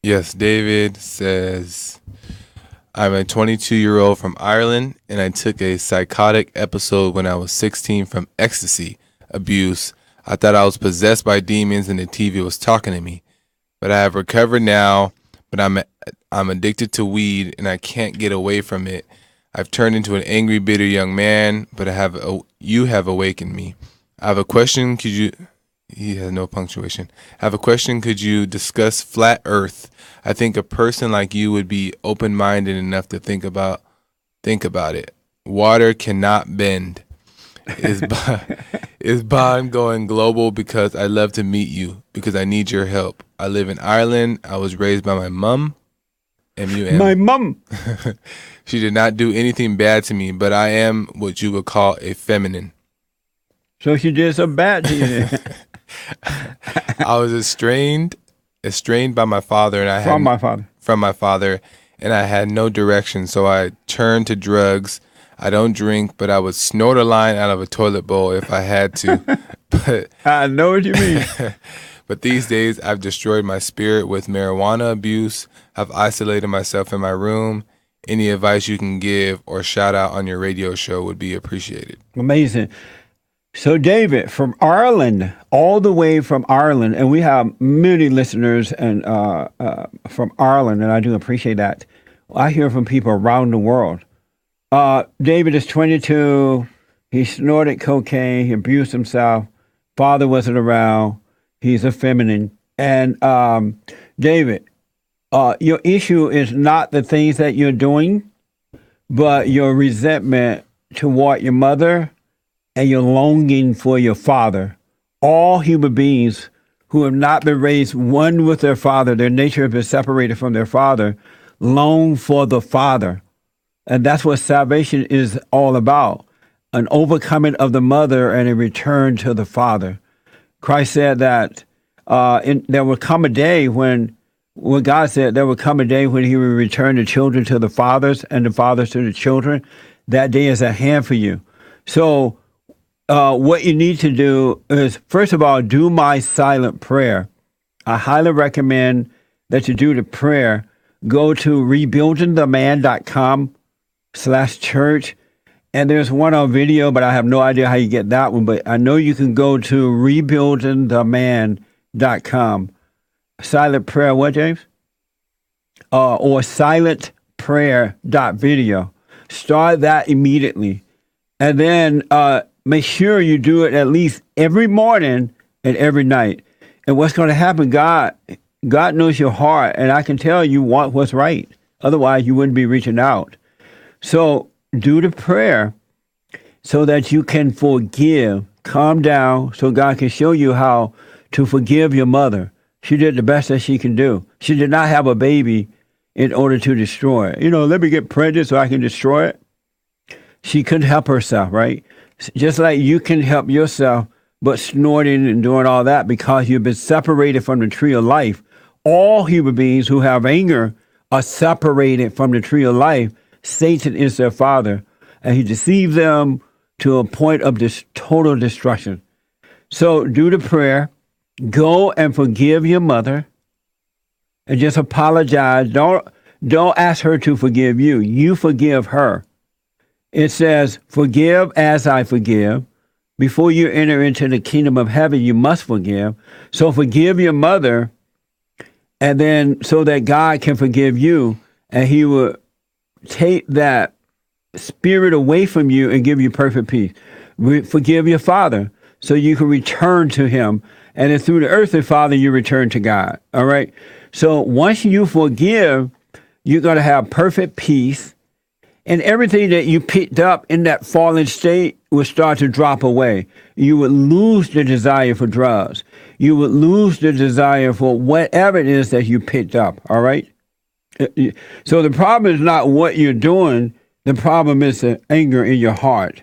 Yes, David says, I'm a 22-year-old from Ireland, and I took a psychotic episode when I was 16 from ecstasy abuse. I thought I was possessed by demons and the TV was talking to me. But I have recovered now, but I'm addicted to weed and I can't get away from it. I've turned into an angry, bitter young man, but you have awakened me. I have a question. Could you He has no punctuation. I have a question. Could you discuss flat earth? I think a person like you would be open-minded enough to think about it. Water cannot bend. Is Bo- is Bond going global because I love to meet you because I need your help. I live in Ireland. I was raised by my mum. My M-U-M. mom. She did not do anything bad to me, but I am what you would call a feminine. So she did some bad to you then. I was estranged by my father, and I From had my father. from my father, and I had no direction. So I turned to drugs. I don't drink, but I would snort a line out of a toilet bowl if I had to. But I know what you mean. but these days I've destroyed my spirit with marijuana abuse. I've isolated myself in my room. Any advice you can give or shout out on your radio show would be appreciated. Amazing. So, David, from Ireland, all the way from Ireland, and we have many listeners and from Ireland, and I do appreciate that. I hear from people around the world. David is 22. He snorted cocaine. He abused himself. Father wasn't around. He's a feminine. And David, your issue is not the things that you're doing, but your resentment toward your mother and your longing for your father. All human beings who have not been raised one with their father, their nature has been separated from their father, long for the father. And that's what salvation is all about, an overcoming of the mother and a return to the father. Christ said that there will come a day when God said there will come a day when he will return the children to the fathers and the fathers to the children. That day is at hand for you. So what you need to do is, first of all, do my silent prayer. I highly recommend that you do the prayer. Go to rebuildingtheman.com/church. And there's one on video, but I have no idea how you get that one. But I know you can go to rebuildingtheman.com. Silent prayer, what, James? Or silentprayer.video. Start that immediately. And then make sure you do it at least every morning and every night. And what's going to happen, God knows your heart, and I can tell you want what's right. Otherwise, you wouldn't be reaching out. So do the prayer so that you can forgive. Calm down so God can show you how to forgive your mother. She did the best that she can do. She did not have a baby in order to destroy it. Let me get pregnant so I can destroy it. She couldn't help herself, right? Just like you can help yourself, but snorting and doing all that because you've been separated from the tree of life. All human beings who have anger are separated from the tree of life. Satan is their father, and he deceives them to a point of this total destruction. So do the prayer. Go and forgive your mother and just apologize. Don't ask her to forgive you. You forgive her. It says, forgive as I forgive. Before you enter into the kingdom of heaven, you must forgive. So forgive your mother, and then so that God can forgive you, and he will take that spirit away from you and give you perfect peace. Forgive your father so you can return to him. And then through the earthly father, you return to God. All right. So once you forgive, you're going to have perfect peace. And everything that you picked up in that fallen state will start to drop away. You would lose the desire for drugs. You would lose the desire for whatever it is that you picked up. All right. So the problem is not what you're doing. The problem is the anger in your heart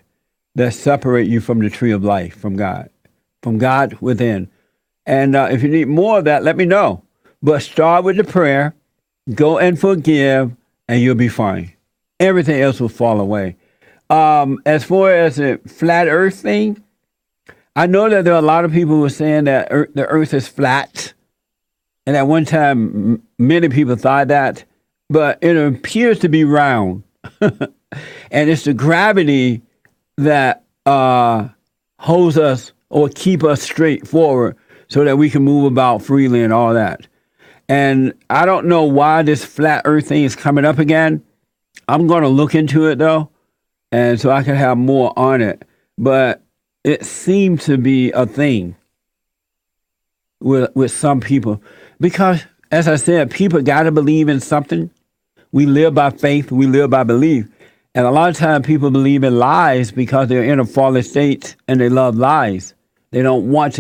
that separate you from the tree of life, from God within. And if you need more of that, let me know. But start with the prayer, go and forgive, and you'll be fine. Everything else will fall away. As far as the flat earth thing, I know that there are a lot of people who are saying that the earth is flat. And at one time, many people thought that, but it appears to be round. And it's the gravity that holds us or keep us straight forward so that we can move about freely and all that. And I don't know why this flat earth thing is coming up again. I'm going to look into it though, and so I can have more on it. But it seems to be a thing with some people. Because, as I said, people got to believe in something. We live by faith. We live by belief. And a lot of times people believe in lies because they're in a fallen state and they love lies. They don't want to